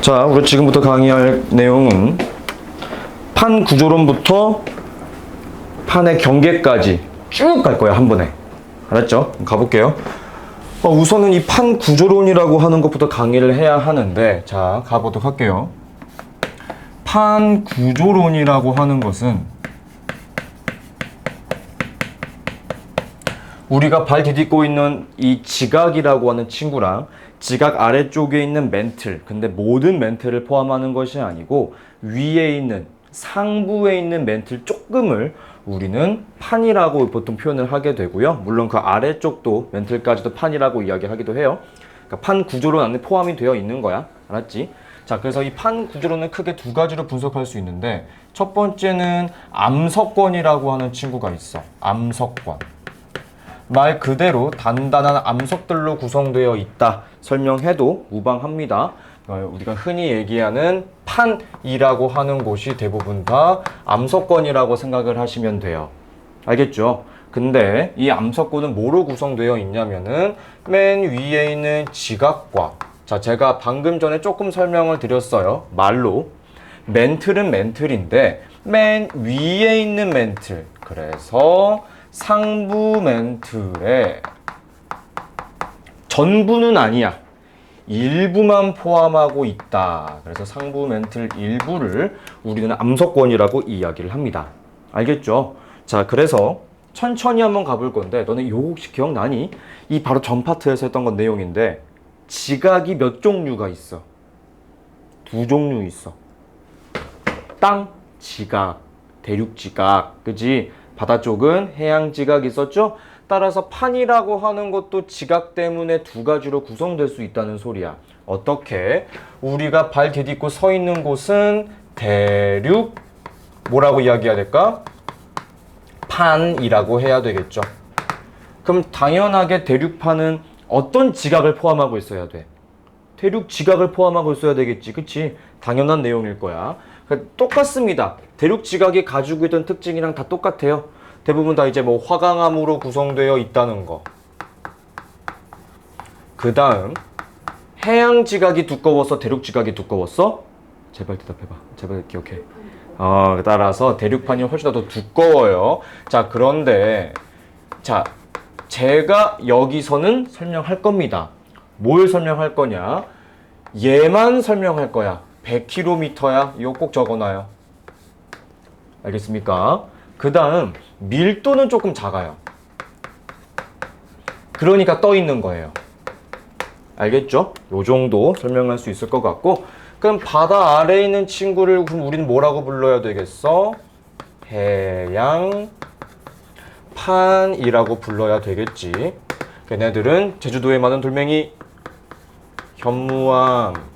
자, 우리 지금부터 강의할 내용은 판 구조론부터 판의 경계까지 쭉 갈 거야, 한 번에. 알았죠? 가볼게요. 우선은 이 판 구조론이라고 하는 것부터 강의를 해야 하는데, 자, 가보도록 할게요. 판 구조론이라고 하는 것은 우리가 발 디딛고 있는 이 지각이라고 하는 친구랑 지각 아래쪽에 있는 멘틀, 근데 모든 멘틀을 포함하는 것이 아니고 위에 있는 상부에 있는 멘틀 조금을 우리는 판이라고 보통 표현을 하게 되고요. 물론 그 아래쪽도 멘틀까지도 판이라고 이야기하기도 해요. 그러니까 판 구조론 안에 포함이 되어 있는 거야. 알았지? 자, 그래서 이 판 구조론은 크게 두 가지로 분석할 수 있는데, 첫 번째는 암석권이라고 하는 친구가 있어. 암석권. 말 그대로 단단한 암석들로 구성되어 있다 설명해도 무방합니다. 우리가 흔히 얘기하는 판이라고 하는 곳이 대부분 다 암석권이라고 생각을 하시면 돼요. 알겠죠? 근데 이 암석권은 뭐로 구성되어 있냐면은 맨 위에 있는 지각과, 자, 제가 방금 전에 조금 설명을 드렸어요. 말로. 멘틀은 멘틀인데 맨 위에 있는 멘틀, 그래서 상부 멘틀의 전부는 아니야. 일부만 포함하고 있다. 그래서 상부 멘틀 일부를 우리는 암석권이라고 이야기를 합니다. 알겠죠? 자, 그래서 천천히 한번 가볼 건데, 너네 이거 혹시 기억나니? 이 바로 전 파트에서 했던 건 내용인데, 지각이 몇 종류가 있어? 두 종류 있어. 땅 지각, 대륙 지각, 그지? 바다 쪽은 해양 지각이 있었죠? 따라서 판이라고 하는 것도 지각 때문에 두 가지로 구성될 수 있다는 소리야. 어떻게? 우리가 발 디딛고 서 있는 곳은 대륙, 뭐라고 이야기해야 될까? 판이라고 해야 되겠죠. 그럼 당연하게 대륙판은 어떤 지각을 포함하고 있어야 돼? 대륙 지각을 포함하고 있어야 되겠지. 그치? 당연한 내용일 거야. 똑같습니다. 대륙 지각이 가지고 있던 특징이랑 다 똑같아요. 대부분 다 이제 뭐 화강암으로 구성되어 있다는 거. 그 다음 해양 지각이 두꺼워서 대륙 지각이 두꺼웠어? 제발 대답해봐. 제발 기억해. 따라서 대륙판이 훨씬 더 두꺼워요. 자, 그런데 자, 제가 여기서는 설명할 겁니다. 뭘 설명할 거냐? 얘만 설명할 거야. 100km야. 이거 꼭 적어놔요. 알겠습니까? 그 다음 밀도는 조금 작아요. 그러니까 떠 있는 거예요. 알겠죠? 요 정도 설명할 수 있을 것 같고, 그럼 바다 아래에 있는 친구를 그럼 우리는 뭐라고 불러야 되겠어? 해양판이라고 불러야 되겠지. 걔네들은 제주도에 많은 돌멩이, 현무암.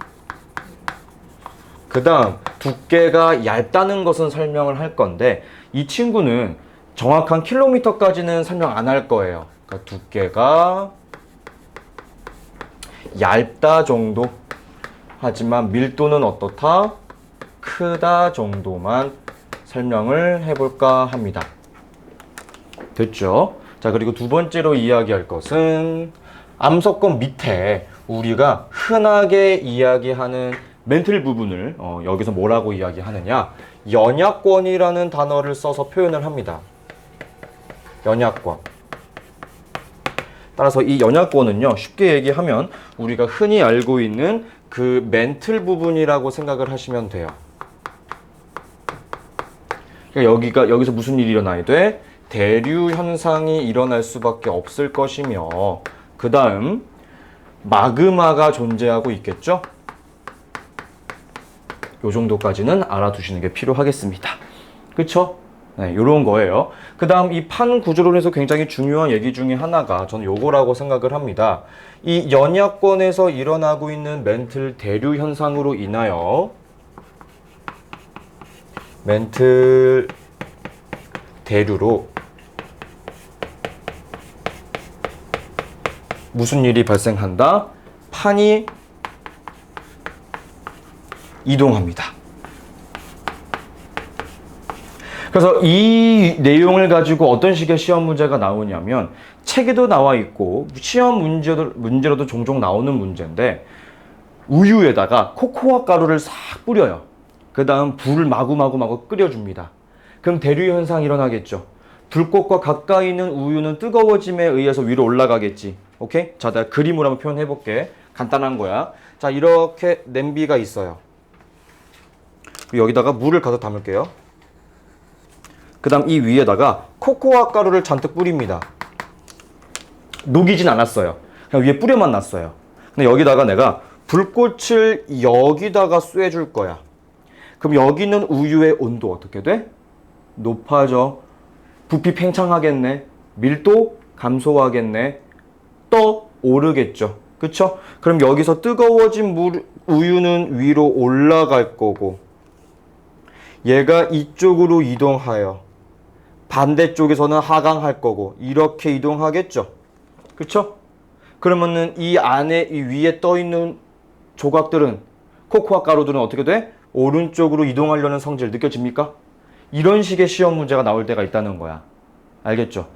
그 다음 두께가 얇다는 것은 설명을 할 건데, 이 친구는 정확한 킬로미터까지는 설명 안 할 거예요. 그러니까 두께가 얇다 정도. 하지만 밀도는 어떻다? 크다 정도만 설명을 해볼까 합니다. 됐죠? 자, 그리고 두 번째로 이야기할 것은 암석권 밑에 우리가 흔하게 이야기하는 멘틀 부분을 여기서 뭐라고 이야기하느냐? 연약권이라는 단어를 써서 표현을 합니다. 연약권. 따라서 이 연약권은요, 쉽게 얘기하면 우리가 흔히 알고 있는 그 멘틀 부분이라고 생각을 하시면 돼요. 그러니까 여기서 무슨 일이 일어나야 돼? 대류 현상이 일어날 수밖에 없을 것이며, 그 다음 마그마가 존재하고 있겠죠? 요 정도까지는 알아두시는 게 필요하겠습니다. 그쵸? 네, 요런 거예요. 그 다음 이 판 구조론에서 굉장히 중요한 얘기 중에 하나가 저는 요거라고 생각을 합니다. 이 연약권에서 일어나고 있는 멘틀 대류 현상으로 인하여 멘틀 대류로 무슨 일이 발생한다? 판이 이동합니다. 그래서 이 내용을 가지고 어떤 식의 시험 문제가 나오냐면, 책에도 나와 있고 시험 문제로도 종종 나오는 문제인데, 우유에다가 코코아 가루를 싹 뿌려요. 그 다음 불을 마구마구 끓여줍니다. 그럼 대류 현상이 일어나겠죠. 불꽃과 가까이 있는 우유는 뜨거워짐에 의해서 위로 올라가겠지. 오케이? 자, 내가 그림으로 한번 표현해 볼게. 간단한 거야. 자, 이렇게 냄비가 있어요. 여기다가 물을 가득 담을게요. 그 다음 이 위에다가 코코아 가루를 잔뜩 뿌립니다. 녹이진 않았어요. 그냥 위에 뿌려만 놨어요. 근데 여기다가 내가 불꽃을 여기다가 쐬줄 거야. 그럼 여기 있는 우유의 온도 어떻게 돼? 높아져. 부피 팽창하겠네. 밀도 감소하겠네. 떠 오르겠죠. 그쵸? 그럼 여기서 뜨거워진 우유는 위로 올라갈 거고, 얘가 이쪽으로 이동하여 반대쪽에서는 하강할 거고, 이렇게 이동하겠죠. 그쵸? 그러면은 이 안에 이 위에 떠 있는 조각들은, 코코아 가루들은 어떻게 돼? 오른쪽으로 이동하려는 성질 느껴집니까? 이런 식의 시험 문제가 나올 때가 있다는 거야. 알겠죠?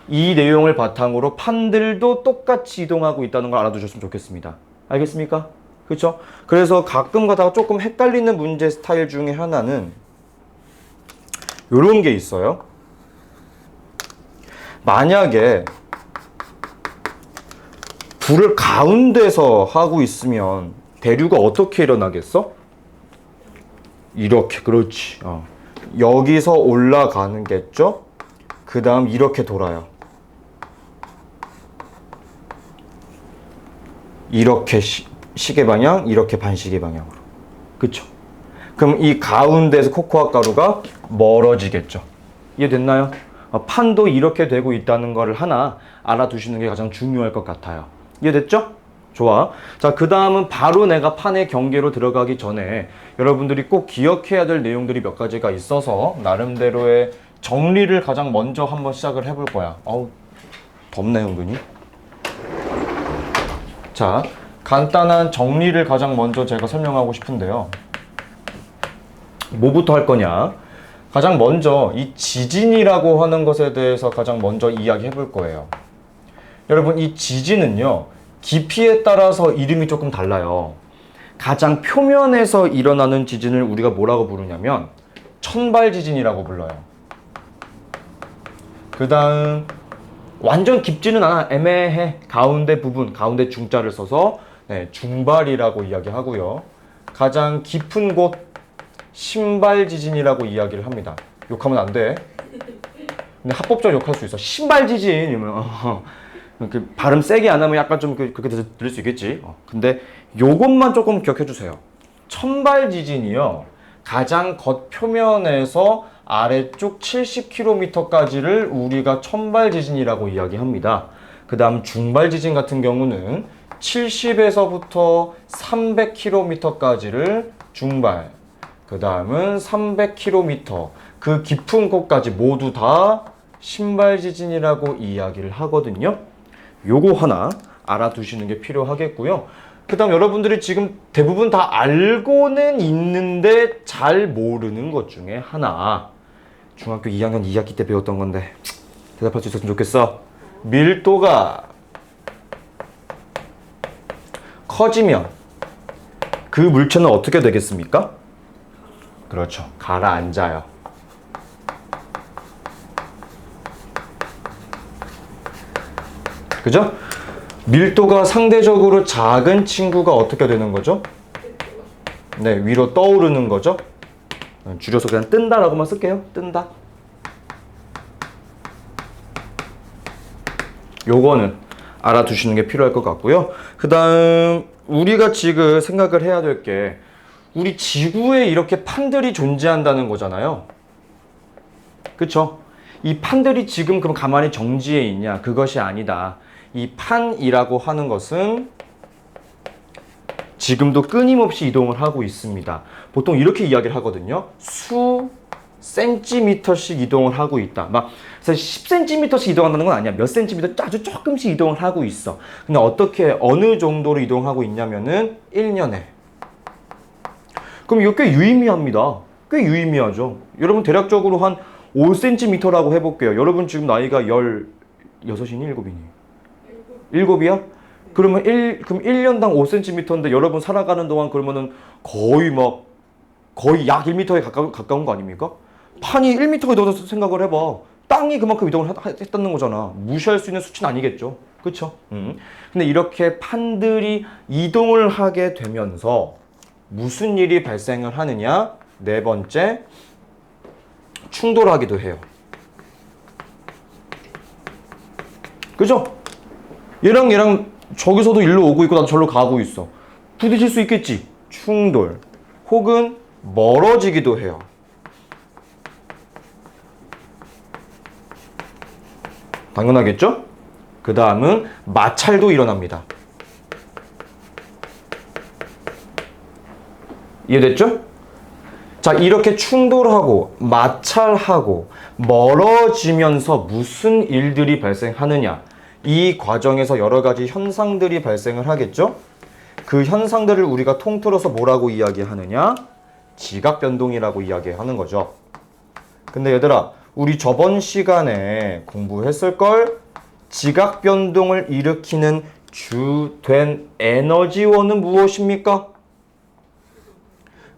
이 내용을 바탕으로 판들도 똑같이 이동하고 있다는 걸 알아두셨으면 좋겠습니다. 알겠습니까? 그렇죠? 그래서 가끔 가다가 조금 헷갈리는 문제 스타일 중에 하나는 이런 게 있어요. 만약에 불을 가운데서 하고 있으면 대류가 어떻게 일어나겠어? 이렇게, 그렇지. 여기서 올라가는 겠죠? 그 다음 이렇게 돌아요. 이렇게 시계 방향, 이렇게 반시계 방향으로. 그쵸? 그럼 이 가운데에서 코코아 가루가 멀어지겠죠. 이해됐나요? 판도 이렇게 되고 있다는 거를 하나 알아두시는 게 가장 중요할 것 같아요. 이해됐죠? 좋아. 자, 그 다음은 바로 내가 판의 경계로 들어가기 전에 여러분들이 꼭 기억해야 될 내용들이 몇 가지가 있어서 나름대로의 정리를 가장 먼저 한번 시작을 해볼 거야. 어우, 덥네, 은근히. 자, 간단한 정리를 가장 먼저 제가 설명하고 싶은데요. 뭐부터 할 거냐? 가장 먼저 이 지진이라고 하는 것에 대해서 가장 먼저 이야기해 볼 거예요. 여러분, 이 지진은요, 깊이에 따라서 이름이 조금 달라요. 가장 표면에서 일어나는 지진을 우리가 뭐라고 부르냐면 천발 지진이라고 불러요. 그 다음 완전 깊지는 않아. 애매해. 가운데 부분, 가운데 중자를 써서 중발이라고 이야기하고요. 가장 깊은 곳 신발 지진이라고 이야기를 합니다. 욕하면 안 돼. 근데 합법적으로 욕할 수 있어. 신발 지진 이러면 그 발음 세게 안 하면 약간 좀 그렇게 들릴 수 있겠지. 근데 요것만 조금 기억해 주세요. 천발 지진이요, 가장 겉표면에서 아래쪽 70km까지를 우리가 천발 지진이라고 이야기합니다. 그 다음 중발 지진 같은 경우는 70에서부터 300km까지를 중발, 그 다음은 300km, 그 깊은 곳까지 모두 다 신발 지진이라고 이야기를 하거든요. 요거 하나 알아두시는 게 필요하겠고요. 그 다음 여러분들이 지금 대부분 다 알고는 있는데 잘 모르는 것 중에 하나, 중학교 2학년 2학기 때 배웠던 건데 대답할 수 있었으면 좋겠어. 밀도가 커지면 그 물체는 어떻게 되겠습니까? 그렇죠, 가라앉아요. 그죠? 밀도가 상대적으로 작은 친구가 어떻게 되는 거죠? 네, 위로 떠오르는 거죠. 줄여서 그냥 뜬다라고만 쓸게요. 뜬다. 요거는 알아두시는 게 필요할 것 같고요. 그 다음 우리가 지금 생각을 해야 될 게, 우리 지구에 이렇게 판들이 존재한다는 거잖아요. 그쵸? 이 판들이 지금 그럼 가만히 정지해 있냐? 그것이 아니다. 이 판이라고 하는 것은 지금도 끊임없이 이동을 하고 있습니다. 보통 이렇게 이야기를 하거든요. 수 센티미터씩 이동을 하고 있다. 막 사실 10cm씩 이동한다는 건 아니야. 몇 센티미터 아주 조금씩 이동을 하고 있어. 근데 어떻게, 어느 정도로 이동하고 있냐면은 1년에. 그럼 이거 꽤 유의미합니다. 꽤 유의미하죠. 여러분 대략적으로 한 5cm라고 해볼게요. 여러분 지금 나이가 16이니 7이니? 7이야? 그럼 1년당 5cm인데 여러분 살아가는 동안 그러면은 거의 약 1m에 가까운 거 아닙니까? 판이 1m가 넘어서 생각을 해봐. 땅이 그만큼 이동을 했다는 거잖아. 무시할 수 있는 수치는 아니겠죠. 그쵸? 근데 이렇게 판들이 이동을 하게 되면서 무슨 일이 발생을 하느냐? 네 번째, 충돌하기도 해요. 그죠? 얘랑 저기서도 일로 오고 있고 나도 절로 가고 있어. 부딪힐 수 있겠지? 충돌. 혹은 멀어지기도 해요. 당연하겠죠? 그 다음은 마찰도 일어납니다. 이해됐죠? 자, 이렇게 충돌하고 마찰하고 멀어지면서 무슨 일들이 발생하느냐? 이 과정에서 여러 가지 현상들이 발생을 하겠죠? 그 현상들을 우리가 통틀어서 뭐라고 이야기하느냐? 지각 변동이라고 이야기하는 거죠. 근데 얘들아, 우리 저번 시간에 공부했을걸? 지각 변동을 일으키는 주된 에너지원은 무엇입니까?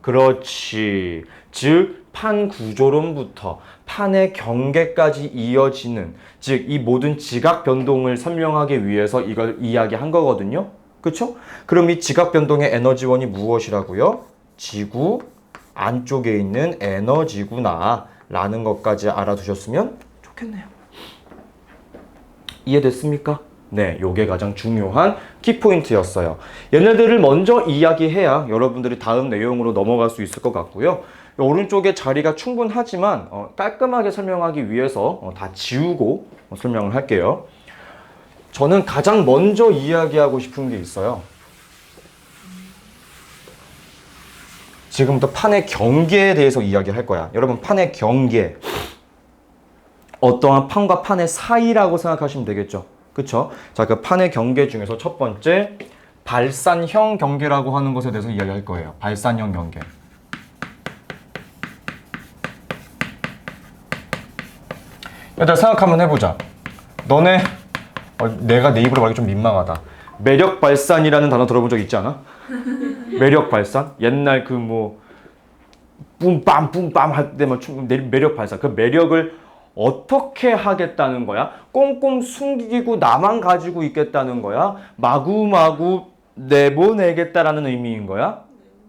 그렇지. 즉, 판 구조론부터 판의 경계까지 이어지는, 즉, 이 모든 지각 변동을 설명하기 위해서 이걸 이야기한 거거든요. 그쵸? 그럼 이 지각 변동의 에너지원이 무엇이라고요? 지구 안쪽에 있는 에너지구나 라는 것까지 알아두셨으면 좋겠네요. 이해됐습니까? 네, 요게 가장 중요한 키포인트였어요. 얘네들을 먼저 이야기해야 여러분들이 다음 내용으로 넘어갈 수 있을 것 같고요. 오른쪽에 자리가 충분하지만 깔끔하게 설명하기 위해서 다 지우고 설명을 할게요. 저는 가장 먼저 이야기하고 싶은 게 있어요. 지금부터 판의 경계에 대해서 이야기할 거야. 여러분, 판의 경계. 어떠한 판과 판의 사이라고 생각하시면 되겠죠. 그쵸? 자, 그 판의 경계 중에서 첫 번째, 발산형 경계라고 하는 것에 대해서 이야기할 거예요. 발산형 경계. 얘들아, 생각 한번 해보자. 너네, 내가 내 입으로 말하기 좀 민망하다. 매력 발산이라는 단어 들어본 적 있지 않아? 매력 발산? 옛날 뿜빰 뿜빰 할 때만 매력 발산. 그 매력을 어떻게 하겠다는 거야? 꽁꽁 숨기고 나만 가지고 있겠다는 거야? 마구마구 내보내겠다라는 의미인 거야?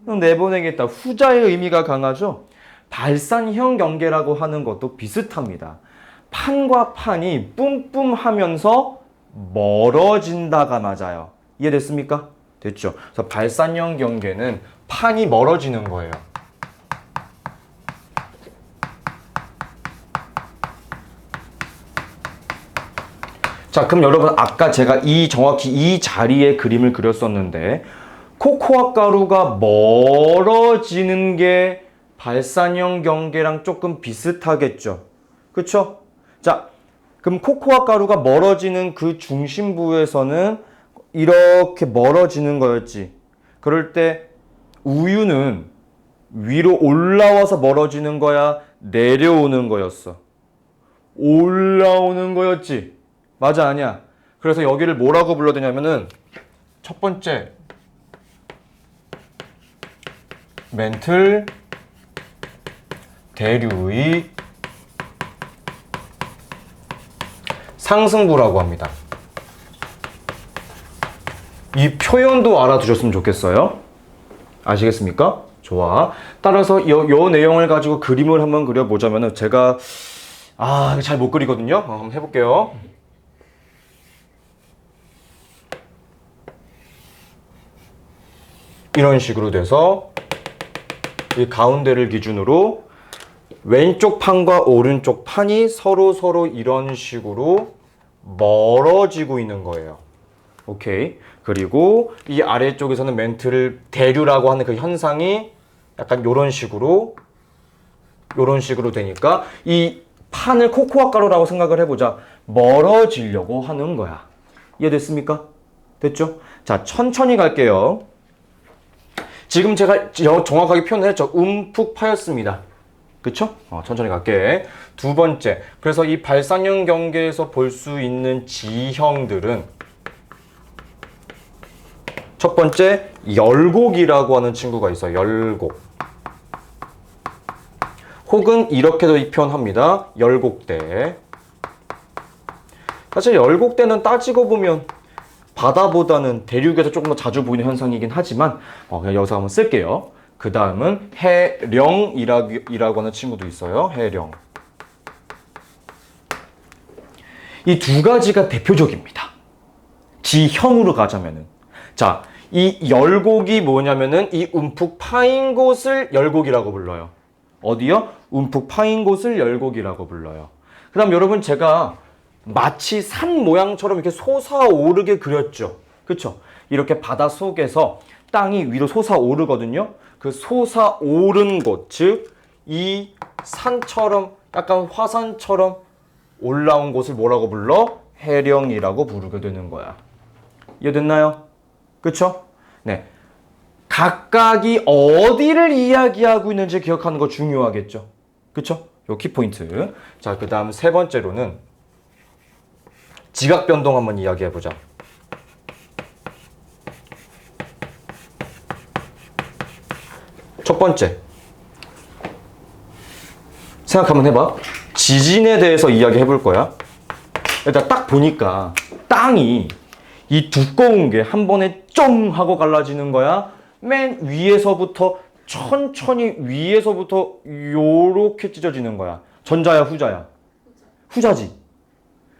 내보내겠다. 후자의 의미가 강하죠? 발산형 경계라고 하는 것도 비슷합니다. 판과 판이 뿜뿜하면서 멀어진다가 맞아요. 이해됐습니까? 됐죠? 그래서 발산형 경계는 판이 멀어지는 거예요. 자, 그럼 여러분, 아까 제가 정확히 이 자리에 그림을 그렸었는데, 코코아 가루가 멀어지는 게 발산형 경계랑 조금 비슷하겠죠? 그쵸? 자, 그럼 코코아 가루가 멀어지는 그 중심부에서는 이렇게 멀어지는 거였지. 그럴 때 우유는 위로 올라와서 멀어지는 거야? 내려오는 거였어? 올라오는 거였지? 맞아, 아니야? 그래서 여기를 뭐라고 불러야 되냐면은 첫 번째, 멘틀 대류의 상승부라고 합니다. 이 표현도 알아두셨으면 좋겠어요. 아시겠습니까? 좋아. 따라서 요 내용을 가지고 그림을 한번 그려보자면은 제가 잘 못 그리거든요. 한번 해볼게요. 이런 식으로 돼서 이 가운데를 기준으로 왼쪽 판과 오른쪽 판이 서로 이런 식으로 멀어지고 있는 거예요. 오케이. 그리고 이 아래쪽에서는 멘트를 대류라고 하는 그 현상이 약간 요런 식으로 되니까 이 판을 코코아 가루라고 생각을 해보자. 멀어지려고 하는 거야. 이해됐습니까? 됐죠? 자, 천천히 갈게요. 지금 제가 정확하게 표현했죠. 움푹 파였습니다. 그쵸? 천천히 갈게. 두 번째. 그래서 이 발산형 경계에서 볼 수 있는 지형들은 첫 번째, 열곡이라고 하는 친구가 있어요. 열곡. 혹은 이렇게도 표현합니다. 열곡대. 사실 열곡대는 따지고 보면 바다보다는 대륙에서 조금 더 자주 보이는 현상이긴 하지만 그냥 여기서 한번 쓸게요. 그 다음은 해령이라고 하는 친구도 있어요. 해령. 이 두 가지가 대표적입니다. 지형으로 가자면은. 자, 이 열곡이 뭐냐면은 이 움푹 파인 곳을 열곡이라고 불러요. 어디요? 움푹 파인 곳을 열곡이라고 불러요. 그 다음 여러분 제가 마치 산 모양처럼 이렇게 솟아오르게 그렸죠. 그쵸? 이렇게 바다 속에서 땅이 위로 솟아오르거든요. 그 솟아오른 곳, 즉 이 산처럼 약간 화산처럼 올라온 곳을 뭐라고 불러? 해령이라고 부르게 되는 거야. 이해됐나요? 그쵸? 네. 각각이 어디를 이야기하고 있는지 기억하는 거 중요하겠죠. 그쵸? 요 키포인트. 자, 그 다음 세 번째로는 지각 변동 한번 이야기해보자. 첫 번째. 생각 한번 해봐. 지진에 대해서 이야기해볼 거야. 일단 딱 보니까 땅이 이 두꺼운 게 한 번에 쫑 하고 갈라지는 거야. 맨 위에서부터 천천히 위에서부터 요렇게 찢어지는 거야. 전자야, 후자야? 후자지.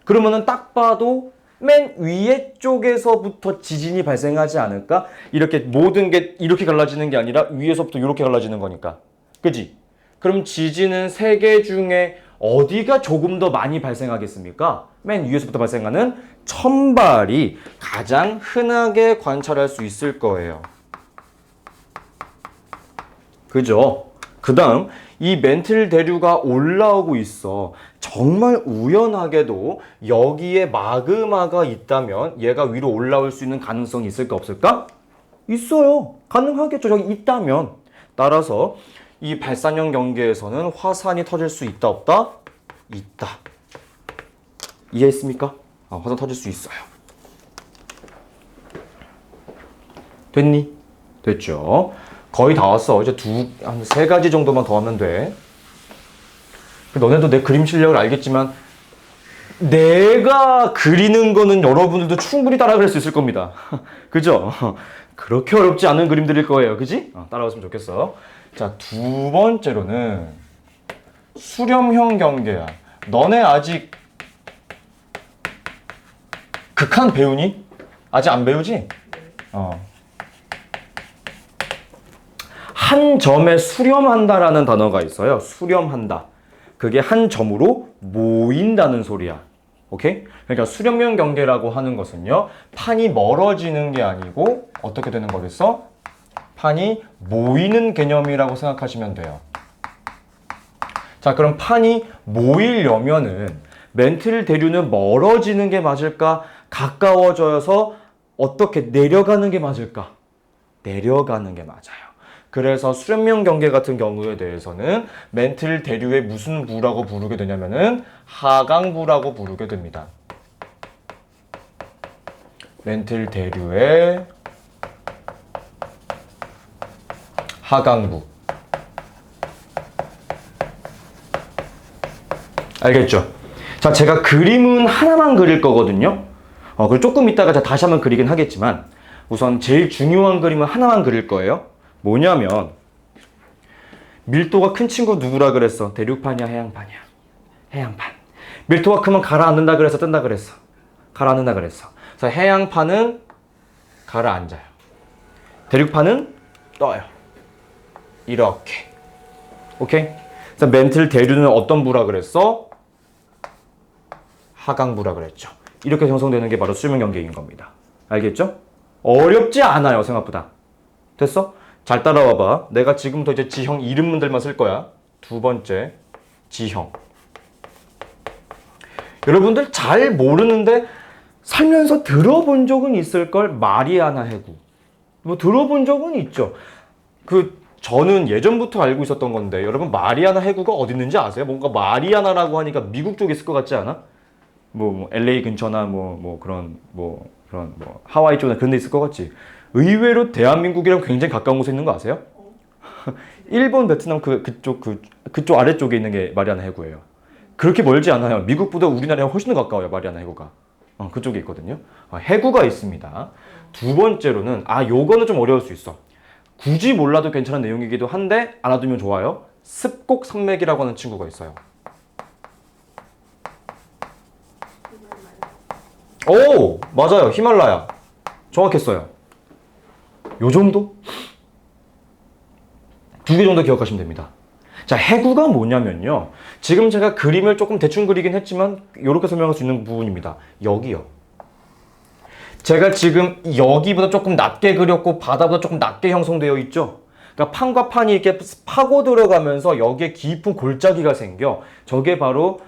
그러면은 딱 봐도 맨 위에 쪽에서부터 지진이 발생하지 않을까? 이렇게 모든 게 이렇게 갈라지는 게 아니라 위에서부터 이렇게 갈라지는 거니까. 그지? 그럼 지진은 세 개 중에 어디가 조금 더 많이 발생하겠습니까? 맨 위에서부터 발생하는 천발이 가장 흔하게 관찰할 수 있을 거예요. 그죠? 그 다음 이 멘틀 대류가 올라오고 있어. 정말 우연하게도 여기에 마그마가 있다면 얘가 위로 올라올 수 있는 가능성이 있을까 없을까? 있어요. 가능하겠죠. 저기 있다면. 따라서 이 발산형 경계에서는 화산이 터질 수 있다 없다? 있다. 이해했습니까? 화산 터질 수 있어요. 됐니? 됐죠? 거의 다 왔어. 이제 한 세 가지 정도만 더 하면 돼. 너네도 내 그림 실력을 알겠지만 내가 그리는 거는 여러분들도 충분히 따라갈 수 있을 겁니다. 그죠? 그렇게 어렵지 않은 그림들일 거예요. 그지? 따라갔으면 좋겠어. 자, 두 번째로는 수렴형 경계야. 너네 아직 극한 배우니? 아직 안 배우지? 한 점에 수렴한다라는 단어가 있어요. 수렴한다. 그게 한 점으로 모인다는 소리야. 오케이? 그러니까 수렴형 경계라고 하는 것은요. 판이 멀어지는 게 아니고 어떻게 되는 거겠어? 판이 모이는 개념이라고 생각하시면 돼요. 자, 그럼 판이 모이려면은 멘틀 대류는 멀어지는 게 맞을까? 가까워져서 어떻게 내려가는 게 맞을까? 내려가는 게 맞아요. 그래서 수렴형 경계 같은 경우에 대해서는 멘틀 대류의 무슨 부라고 부르게 되냐면은 하강부라고 부르게 됩니다. 멘틀 대류의 하강부. 알겠죠? 자, 제가 그림은 하나만 그릴 거거든요. 그리고 조금 있다가 제가 다시 한번 그리긴 하겠지만 우선 제일 중요한 그림은 하나만 그릴 거예요. 뭐냐면 밀도가 큰 친구 누구라 그랬어? 대륙판이야, 해양판이야? 해양판. 밀도가 크면 가라앉는다 그랬어, 뜬다 그랬어? 가라앉는다 그랬어. 그래서 해양판은 가라앉아요. 대륙판은 떠요. 이렇게. 오케이? 그래서 멘틀 대류는 어떤 부라 그랬어? 하강부라 그랬죠. 이렇게 형성되는 게 바로 수렴형 경계인 겁니다. 알겠죠? 어렵지 않아요, 생각보다. 됐어? 잘 따라와봐. 내가 지금부터 이제 지형 이름들만 쓸 거야. 두 번째, 지형. 여러분들 잘 모르는데 살면서 들어본 적은 있을걸? 마리아나 해구. 뭐 들어본 적은 있죠. 저는 예전부터 알고 있었던 건데 여러분 마리아나 해구가 어디 있는지 아세요? 뭔가 마리아나라고 하니까 미국 쪽에 있을 것 같지 않아? 뭐 LA 근처나 그런 그런 뭐 하와이 쪽이나 그런 데 있을 것 같지. 의외로 대한민국이랑 굉장히 가까운 곳에 있는 거 아세요? 일본, 베트남 그쪽 아래쪽에 있는 게 마리아나 해구예요. 그렇게 멀지 않아요. 미국보다 우리나라에 훨씬 더 가까워요. 마리아나 해구가. 그쪽에 있거든요. 해구가 있습니다. 두 번째로는 요거는 좀 어려울 수 있어. 굳이 몰라도 괜찮은 내용이기도 한데 알아두면 좋아요. 습곡 산맥이라고 하는 친구가 있어요. 오, 맞아요. 히말라야. 정확했어요. 요 정도? 두 개 정도 기억하시면 됩니다. 자, 해구가 뭐냐면요. 지금 제가 그림을 조금 대충 그리긴 했지만 이렇게 설명할 수 있는 부분입니다. 여기요. 제가 지금 여기보다 조금 낮게 그렸고 바다보다 조금 낮게 형성되어 있죠. 그러니까 판과 판이 이렇게 파고 들어가면서 여기에 깊은 골짜기가 생겨. 저게 바로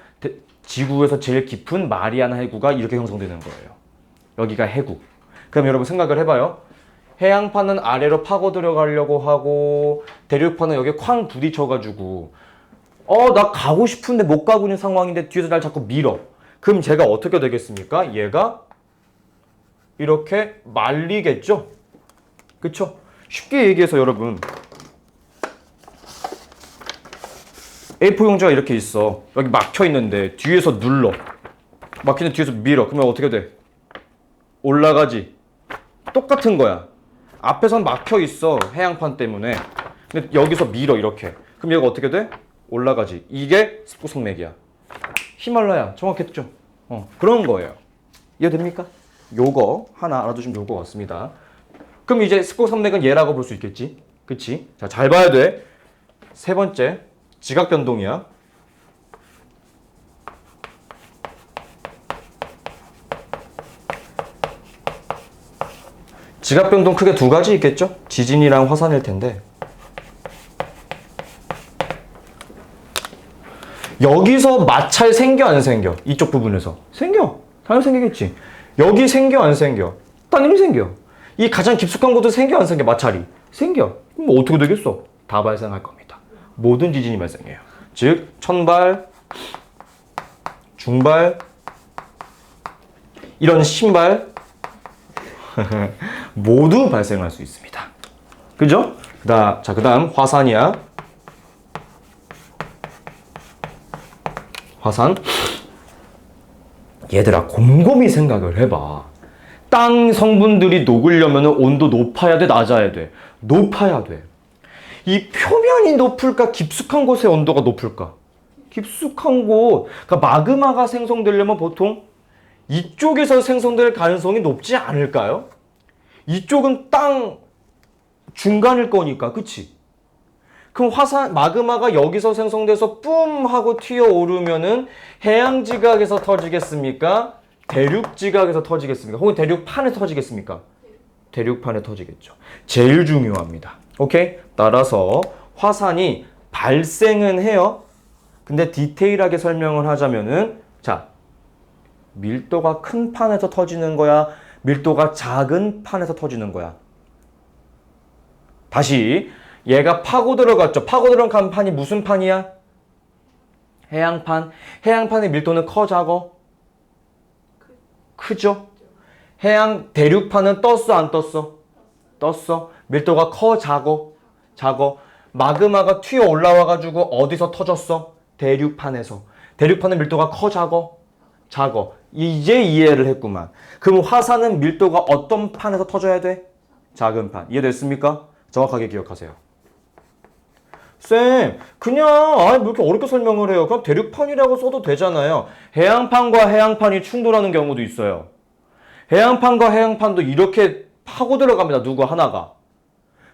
지구에서 제일 깊은 마리아나 해구가 이렇게 형성되는 거예요. 여기가 해구. 그럼 여러분 생각을 해봐요. 해양판은 아래로 파고 들어가려고 하고 대륙판은 여기에 쾅 부딪혀가지고 나 가고 싶은데 못 가고 있는 상황인데 뒤에서 날 자꾸 밀어. 그럼 제가 어떻게 되겠습니까? 얘가 이렇게 말리겠죠? 그쵸? 쉽게 얘기해서 여러분 A4 용지가 이렇게 있어. 여기 막혀 있는데 뒤에서 눌러. 막히는 뒤에서 밀어. 그러면 어떻게 돼? 올라가지. 똑같은 거야. 앞에선 막혀 있어. 해양판 때문에. 근데 여기서 밀어 이렇게. 그럼 얘가 어떻게 돼? 올라가지. 이게 습곡산맥이야. 히말라야. 정확했죠? 그런 거예요. 이해됩니까? 요거 하나 알아두시면 좋을 것 같습니다. 그럼 이제 습곡산맥은 얘라고 볼 수 있겠지? 그치? 자, 잘 봐야 돼. 세 번째, 지각 변동이야. 지각 변동 크게 두 가지 있겠죠? 지진이랑 화산일 텐데. 여기서 마찰 생겨 안 생겨? 이쪽 부분에서. 생겨. 당연히 생기겠지. 여기 생겨 안 생겨? 당연히 생겨. 이 가장 깊숙한 곳도 생겨 안 생겨? 마찰이. 생겨. 그럼 뭐 어떻게 되겠어? 다 발생할 겁니다. 모든 지진이 발생해요. 즉 천발, 중발, 이런 신발 모두 발생할 수 있습니다. 그죠? 그 다음 화산이야. 화산. 얘들아 곰곰이 생각을 해봐. 땅 성분들이 녹으려면 온도 높아야 돼, 낮아야 돼? 높아야 돼. 이 표면이 높을까, 깊숙한 곳의 온도가 높을까? 깊숙한 곳. 그러니까 마그마가 생성되려면 보통 이쪽에서 생성될 가능성이 높지 않을까요? 이쪽은 땅 중간일 거니까, 그치? 그럼 마그마가 여기서 생성돼서 뿜 하고 튀어오르면은 해양지각에서 터지겠습니까? 대륙지각에서 터지겠습니까? 혹은 대륙판에 터지겠습니까? 대륙판에 터지겠죠. 제일 중요합니다. 오케이? 따라서 화산이 발생은 해요. 근데 디테일하게 설명을 하자면은 자, 밀도가 큰 판에서 터지는 거야? 밀도가 작은 판에서 터지는 거야? 다시 얘가 파고 들어갔죠. 파고 들어간 판이 무슨 판이야? 해양판. 해양판의 밀도는 커, 작어? 크죠? 대륙판은 떴어, 안 떴어? 떴어. 밀도가 커, 작어? 작어. 마그마가 튀어 올라와가지고 어디서 터졌어? 대륙판에서. 대륙판은 밀도가 커, 작어? 작어. 이제 이해를 했구만. 그럼 화산은 밀도가 어떤 판에서 터져야 돼? 작은 판. 이해됐습니까? 정확하게 기억하세요. 쌤, 그냥 뭐 이렇게 어렵게 설명을 해요. 그럼 대륙판이라고 써도 되잖아요. 해양판과 해양판이 충돌하는 경우도 있어요. 해양판과 해양판도 이렇게 파고 들어갑니다. 누구 하나가.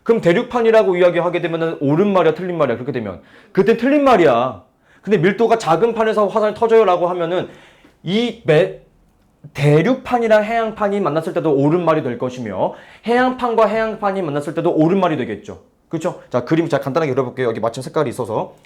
그럼 대륙판이라고 이야기하게 되면 옳은 말이야, 틀린 말이야. 그렇게 되면 그때 틀린 말이야. 근데 밀도가 작은 판에서 화산이 터져요라고 하면은 대륙판이랑 해양판이 만났을 때도 옳은 말이 될 것이며 해양판과 해양판이 만났을 때도 옳은 말이 되겠죠. 그렇죠? 자, 그림 제가 간단하게 그려볼게요. 여기 마침 색깔이 있어서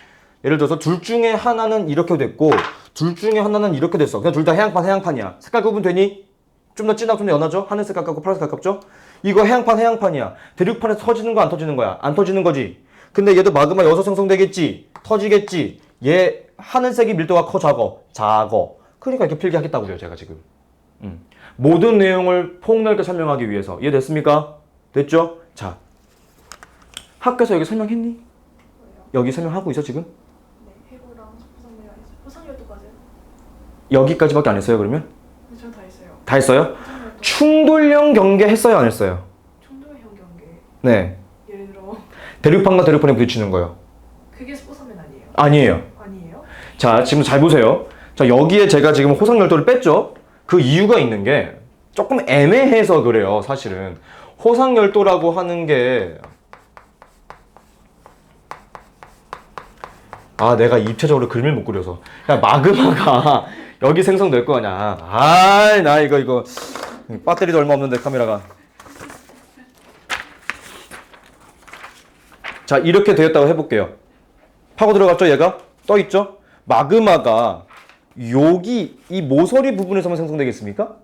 예를 들어서 둘 중에 하나는 이렇게 됐고 둘 중에 하나는 이렇게 됐어. 그냥 둘 다 해양판이야. 색깔 구분 되니? 좀 더 진하고 좀 더 연하죠? 하늘색 가깝고 파란색 가깝죠? 이거 해양판이야. 대륙판에서 터지는 거 안 터지는 거야? 안 터지는 거지. 근데 얘도 마그마 여기서 생성되겠지? 터지겠지? 얘 하늘색이 밀도가 커, 작어? 작어. 그러니까 이렇게 필기하겠다고요, 제가 지금. 모든 내용을 폭넓게 설명하기 위해서. 이해됐습니까? 됐죠? 자, 학교에서 여기 설명했니? 뭐예요? 여기 설명하고 있어 지금? 네, 해고랑 호상열도까지요? 여기까지밖에 안 했어요 그러면? 네, 저는 다 했어요. 다 했어요? 호상열도, 충돌형 경계 했어요 안 했어요? 충돌형 경계. 네. 예를 들어 대륙판과 대륙판이 부딪히는 거요. 그게 호상면 아니에요? 아니에요. 아니에요? 자, 지금 잘 보세요. 자, 여기에 제가 지금 호상열도를 뺐죠? 그 이유가 있는 게 조금 애매해서 그래요, 사실은. 호상열도라고 하는 게 내가 입체적으로 그림을 못 그려서. 야, 마그마가 여기 생성될 거 아니야. 나 이거 배터리도 얼마 없는데 카메라가. 자, 이렇게 되었다고 해볼게요. 파고 들어갔죠, 얘가? 떠 있죠? 마그마가 여기 이 모서리 부분에서만 생성되겠습니까?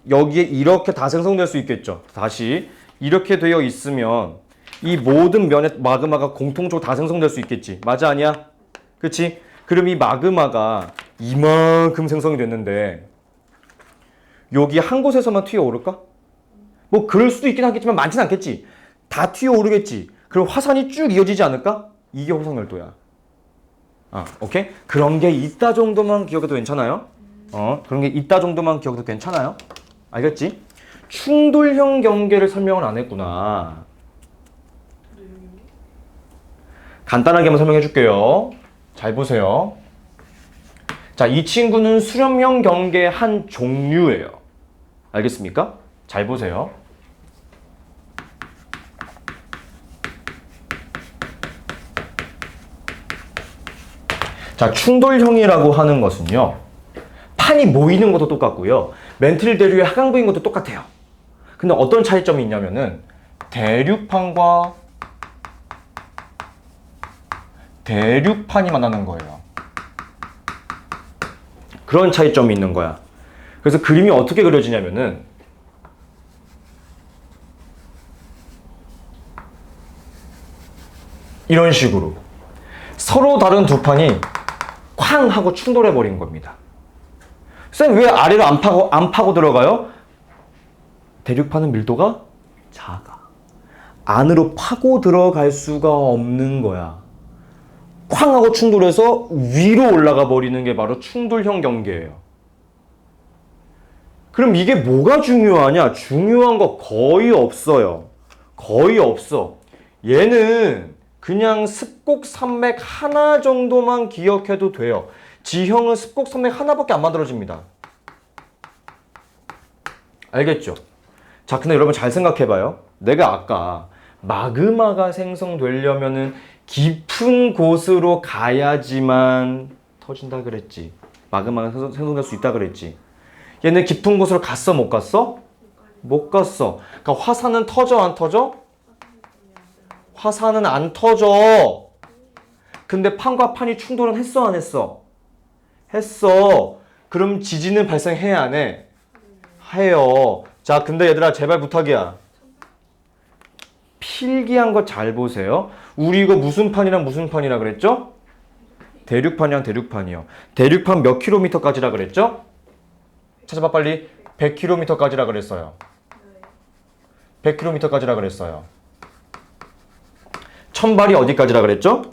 여기에 이렇게 다 생성될 수 있겠죠. 다시 이렇게 되어 있으면 이 모든 면에 마그마가 공통적으로 다 생성될 수 있겠지. 맞아 아니야? 그치? 그럼 이 마그마가 이만큼 생성이 됐는데 여기 한 곳에서만 튀어오를까? 뭐 그럴 수도 있긴 하겠지만 많진 않겠지. 다 튀어오르겠지. 그럼 화산이 쭉 이어지지 않을까? 이게 호상열도야. 오케이? 그런 게 있다 정도만 기억해도 괜찮아요? 그런 게 있다 정도만 기억해도 괜찮아요? 알겠지? 충돌형 경계를 설명을 안 했구나. 간단하게 한번 설명해 줄게요. 잘 보세요. 자, 이 친구는 수렴형 경계의 한 종류예요. 알겠습니까? 잘 보세요. 자, 충돌형이라고 하는 것은요. 판이 모이는 것도 똑같고요. 멘틀 대류의 하강부인 것도 똑같아요. 근데 어떤 차이점이 있냐면은 대륙판과 대륙판이 만나는 거예요. 그런 차이점이 있는 거야. 그래서 그림이 어떻게 그려지냐면은 이런 식으로 서로 다른 두 판이 쾅 하고 충돌해 버린 겁니다. 쌤, 왜 아래로 안 파고 들어가요? 대륙판은 밀도가 작아. 안으로 파고 들어갈 수가 없는 거야. 쾅 하고 충돌해서 위로 올라가 버리는 게 바로 충돌형 경계예요. 그럼 이게 뭐가 중요하냐? 중요한 거 거의 없어요. 거의 없어. 얘는 그냥 습곡 산맥 하나 정도만 기억해도 돼요. 지형은 습곡 산맥 하나밖에 안 만들어집니다. 알겠죠? 자, 근데 여러분 잘 생각해봐요. 내가 아까 마그마가 생성되려면은 깊은 곳으로 가야지만 터진다 그랬지. 마그마가 생성될 수 있다 그랬지. 얘는 깊은 곳으로 갔어, 못 갔어? 못 갔어. 그러니까 화산은 터져, 안 터져? 화산은 안 터져. 근데 판과 판이 충돌은 했어, 안 했어? 했어. 그럼 지진은 발생해야 안 해? 해요. 자, 근데 얘들아 제발 부탁이야. 필기한 거 잘 보세요. 우리 이거 무슨 판이랑 무슨 판이라 그랬죠? 대륙판이랑 대륙판이요. 대륙판 몇 킬로미터까지라 그랬죠? 찾아봐 빨리. 100킬로미터까지라 그랬어요. 100킬로미터까지라 그랬어요. 천발이 어디까지라 그랬죠?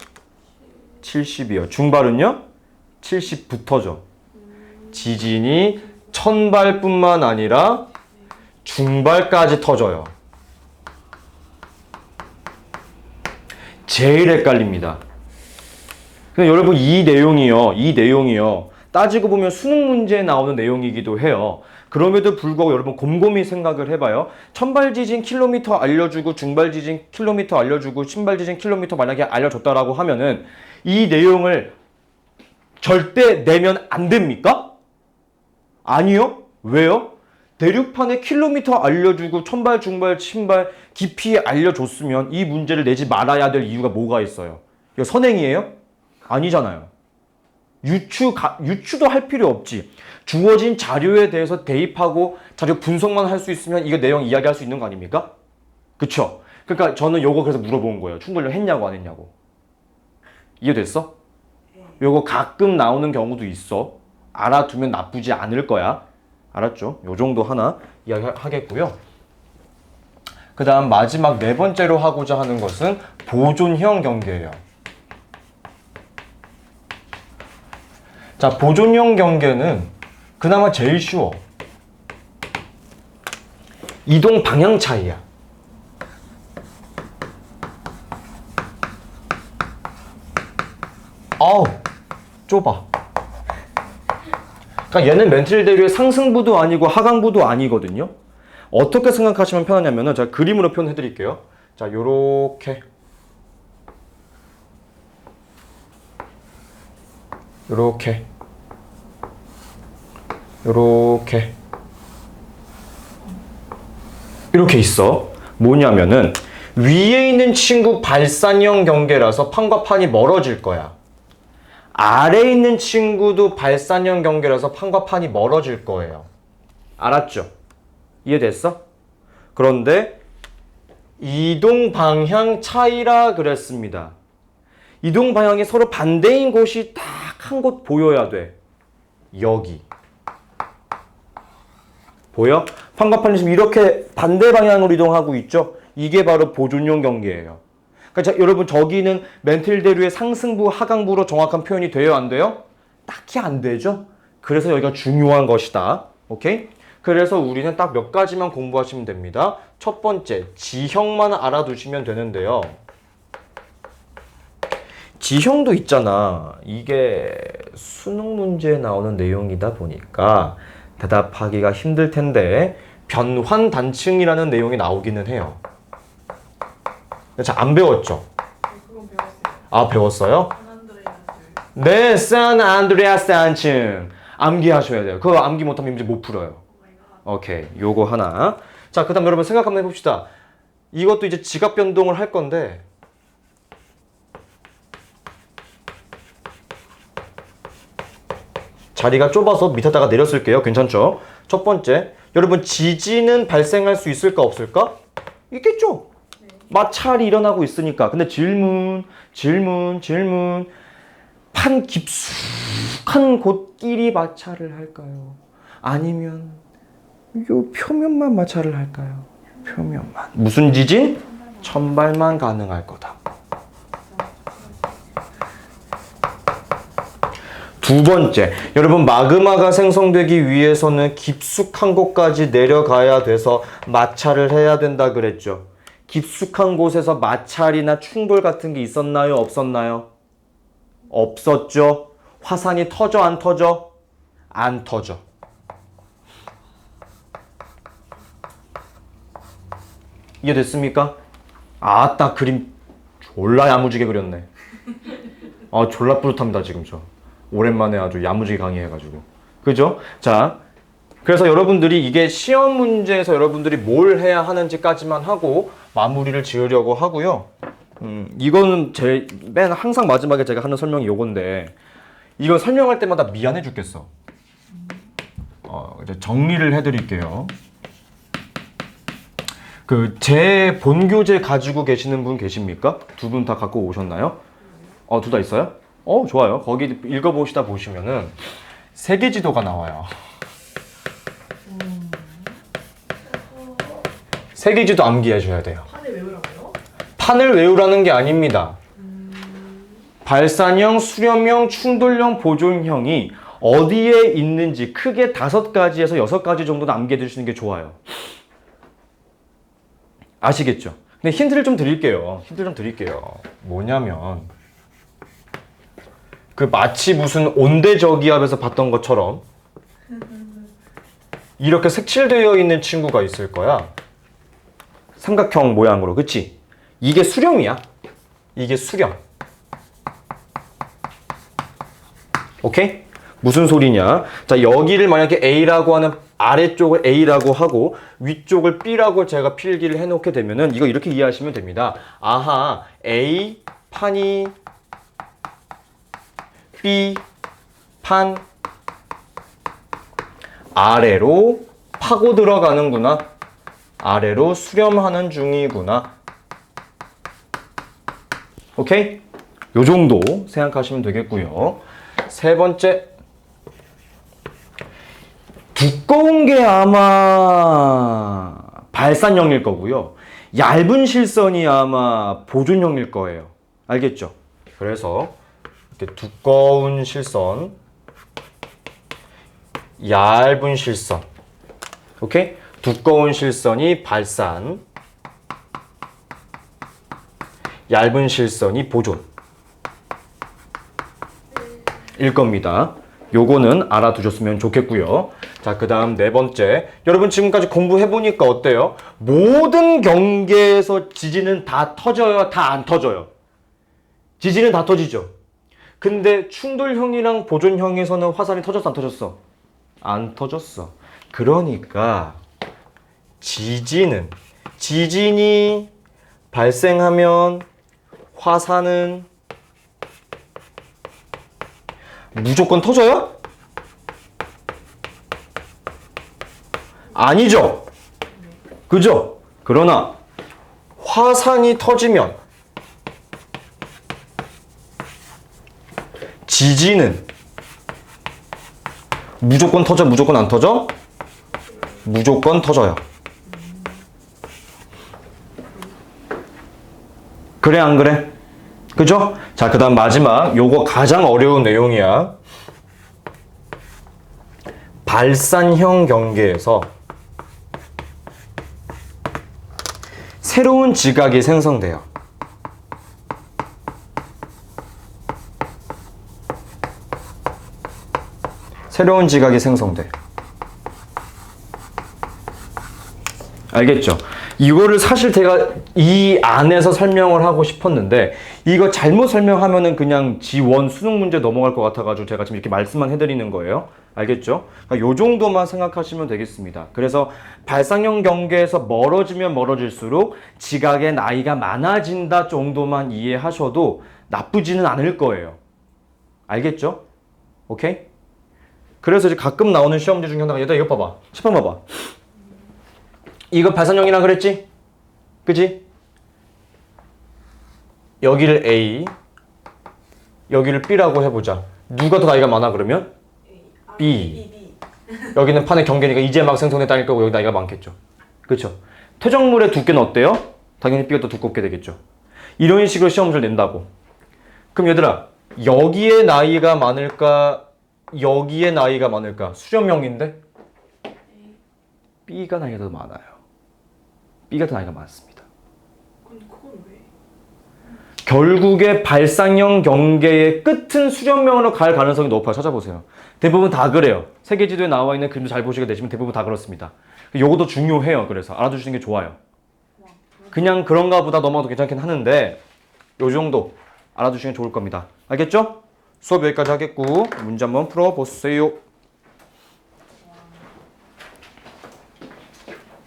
70이요. 중발은요? 70부터죠. 지진이 천발뿐만 아니라 중발까지 터져요. 제일 헷갈립니다. 근데 여러분 이 내용이요. 따지고 보면 수능 문제에 나오는 내용이기도 해요. 그럼에도 불구하고 여러분 곰곰이 생각을 해봐요. 천발 지진 킬로미터 알려주고 중발 지진 킬로미터 알려주고 신발 지진 킬로미터 만약에 알려줬다라고 하면은 이 내용을 절대 내면 안 됩니까? 아니요. 왜요? 대륙판에 킬로미터 알려주고 천발 중발 신발 깊이 알려줬으면 이 문제를 내지 말아야 될 이유가 뭐가 있어요? 이거 선행이에요? 아니잖아요. 유추도 할 필요 없지. 주어진 자료에 대해서 대입하고 자료 분석만 할 수 있으면 이거 내용 이야기할 수 있는 거 아닙니까? 그쵸? 그러니까 저는 요거 그래서 물어본 거예요. 충돌력 했냐고 안 했냐고. 이해됐어? 요거 가끔 나오는 경우도 있어. 알아두면 나쁘지 않을 거야. 알았죠? 요 정도 하나 이야기하겠고요. 그 다음 마지막 네 번째로 하고자 하는 것은 보존형 경계예요. 자, 보존형 경계는 그나마 제일 쉬워. 이동 방향 차이야. 아우, 좁아. 그러니까 얘는 멘틀 대류의 상승부도 아니고 하강부도 아니거든요. 어떻게 생각하시면 편하냐면은 제가 그림으로 표현해 드릴게요. 자, 요렇게 요렇게 요렇게 이렇게 있어. 뭐냐면은 위에 있는 친구 발산형 경계라서 판과 판이 멀어질 거야. 아래에 있는 친구도 발산형 경계라서 판과 판이 멀어질 거예요. 알았죠? 이해됐어? 그런데 이동 방향 차이라 그랬습니다. 이동 방향이 서로 반대인 곳이 딱 한 곳 보여야 돼. 여기. 보여? 판과 판이 지금 이렇게 반대 방향으로 이동하고 있죠? 이게 바로 보존형 경계예요. 그러니까 여러분 저기는 멘틀 대류의 상승부, 하강부로 정확한 표현이 돼요? 안 돼요? 딱히 안 되죠? 그래서 여기가 중요한 것이다. 오케이? 그래서 우리는 딱 몇 가지만 공부하시면 됩니다. 첫 번째, 지형만 알아두시면 되는데요. 지형도 있잖아. 이게 수능 문제에 나오는 내용이다 보니까 대답하기가 힘들 텐데 변환단층이라는 내용이 나오기는 해요. 자, 안 배웠죠? 그건 배웠어요. 아, 배웠어요? 산안드레아스. 네, 샌안드레아스 단층. 암기하셔야 돼요. 그거 암기 못하면 문제 못 풀어요. 오케이, 요거 하나. 자, 그 다음 여러분 생각 한번 해봅시다. 이것도 이제 지각 변동을 할 건데 자리가 좁아서 밑에다가 내렸을게요. 괜찮죠? 첫 번째, 여러분 지진은 발생할 수 있을까 없을까? 있겠죠? 네. 마찰이 일어나고 있으니까. 근데 질문. 판 깊숙한 곳끼리 마찰을 할까요? 아니면 요 표면만 마찰을 할까요? 표면만. 무슨 지진? 천발만 가능할 거다. 두 번째, 여러분 마그마가 생성되기 위해서는 깊숙한 곳까지 내려가야 돼서 마찰을 해야 된다 그랬죠. 깊숙한 곳에서 마찰이나 충돌 같은 게 있었나요? 없었나요? 없었죠. 화산이 터져 안 터져? 안 터져. 이해됐습니까? 아따, 그림 졸라 야무지게 그렸네. 아, 졸라 뿌듯합니다 지금 저. 오랜만에 아주 야무지게 강의해가지고. 그죠? 자, 그래서 여러분들이 이게 시험 문제에서 여러분들이 뭘 해야 하는지까지만 하고 마무리를 지으려고 하고요. 이거는 제 맨 항상 마지막에 제가 하는 설명이 요건데 이거 설명할 때마다 미안해 죽겠어. 이제 정리를 해드릴게요. 그 제 본교재 가지고 계시는 분 계십니까? 두 분 다 갖고 오셨나요? 둘 다 있어요? 좋아요. 거기 읽어보시다 보시면은 세계지도가 나와요. 세계지도 암기해줘야 돼요. 판을 외우라고요? 판을 외우라는 게 아닙니다. 발산형, 수렴형, 충돌형, 보존형이 어디에 있는지 크게 5가지에서 6가지 정도는 암기해 두시는 게 좋아요. 아시겠죠? 근데 힌트를 좀 드릴게요. 뭐냐면 그 마치 무슨 온대저기압에서 봤던 것처럼 이렇게 색칠되어 있는 친구가 있을 거야. 삼각형 모양으로, 그치? 이게 수렴이야. 이게 수렴. 오케이? 무슨 소리냐? 자, 여기를 만약에 A라고 하는 아래쪽을 A라고 하고 위쪽을 B라고 제가 필기를 해놓게 되면은 이거 이렇게 이해하시면 됩니다. 아하, A 판이 B 판 아래로 파고 들어가는구나. 아래로 수렴하는 중이구나. 오케이? 요 정도 생각하시면 되겠고요. 세 번째, 두꺼운 게 아마 발산형일 거고요. 얇은 실선이 아마 보존형일 거예요. 알겠죠? 그래서 이렇게 두꺼운 실선, 얇은 실선. 오케이? 두꺼운 실선이 발산, 얇은 실선이 보존. 일 겁니다. 요거는 알아두셨으면 좋겠고요. 자, 그 다음 네 번째. 여러분 지금까지 공부해보니까 어때요? 모든 경계에서 지진은 다 터져요? 다 안 터져요? 지진은 다 터지죠? 근데 충돌형이랑 보존형에서는 화산이 터졌어, 안 터졌어? 안 터졌어. 그러니까 지진이 발생하면 화산은 무조건 터져요? 아니죠. 그죠? 그러나 화산이 터지면 지진은 무조건 터져, 무조건 안 터져? 무조건 터져요. 그래, 안 그래? 그죠? 자, 그 다음 마지막. 요거 가장 어려운 내용이야. 발산형 경계에서 새로운 지각이 생성돼요. 새로운 지각이 생성돼. 알겠죠? 이거를 사실 제가 이 안에서 설명을 하고 싶었는데 이거 잘못 설명하면은 그냥 지원 수능 문제 넘어갈 것 같아가지고 제가 지금 이렇게 말씀만 해드리는 거예요. 알겠죠? 그러니까 요 정도만 생각하시면 되겠습니다. 그래서 발상형 경계에서 멀어지면 멀어질수록 지각의 나이가 많아진다 정도만 이해하셔도 나쁘지는 않을 거예요. 알겠죠? 오케이? 그래서 이제 가끔 나오는 시험 문제 중에 하나가 얘들아 이거 봐봐. 칠판 봐봐. 이거 발산형이라 그랬지? 그지? 여기를 A, 여기를 B라고 해보자. 누가 더 나이가 많아 그러면? B. 여기는 판의 경계니까 이제 막 생성됐다니까 여기 나이가 많겠죠. 그렇죠? 퇴적물의 두께는 어때요? 당연히 B가 더 두껍게 되겠죠. 이런 식으로 시험 문제를 낸다고. 그럼 얘들아 여기에 나이가 많을까? 여기에 나이가 많을까? 수렴형인데? B가 나이가 더 많아요. B가 더 나이가 많습니다. 그건 왜? 결국에 발상형 경계의 끝은 수렴형으로 갈 가능성이 높아요. 찾아보세요. 대부분 다 그래요. 세계지도에 나와 있는 그림도 잘 보시게 되시면 대부분 다 그렇습니다. 요것도 중요해요. 그래서 알아두시는 게 좋아요. 그냥 그런가 보다 넘어가도 괜찮긴 하는데 요 정도 알아두시면 좋을 겁니다. 알겠죠? 수업 여기까지 하겠고 문제 한번 풀어보세요.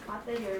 아들이 얼마나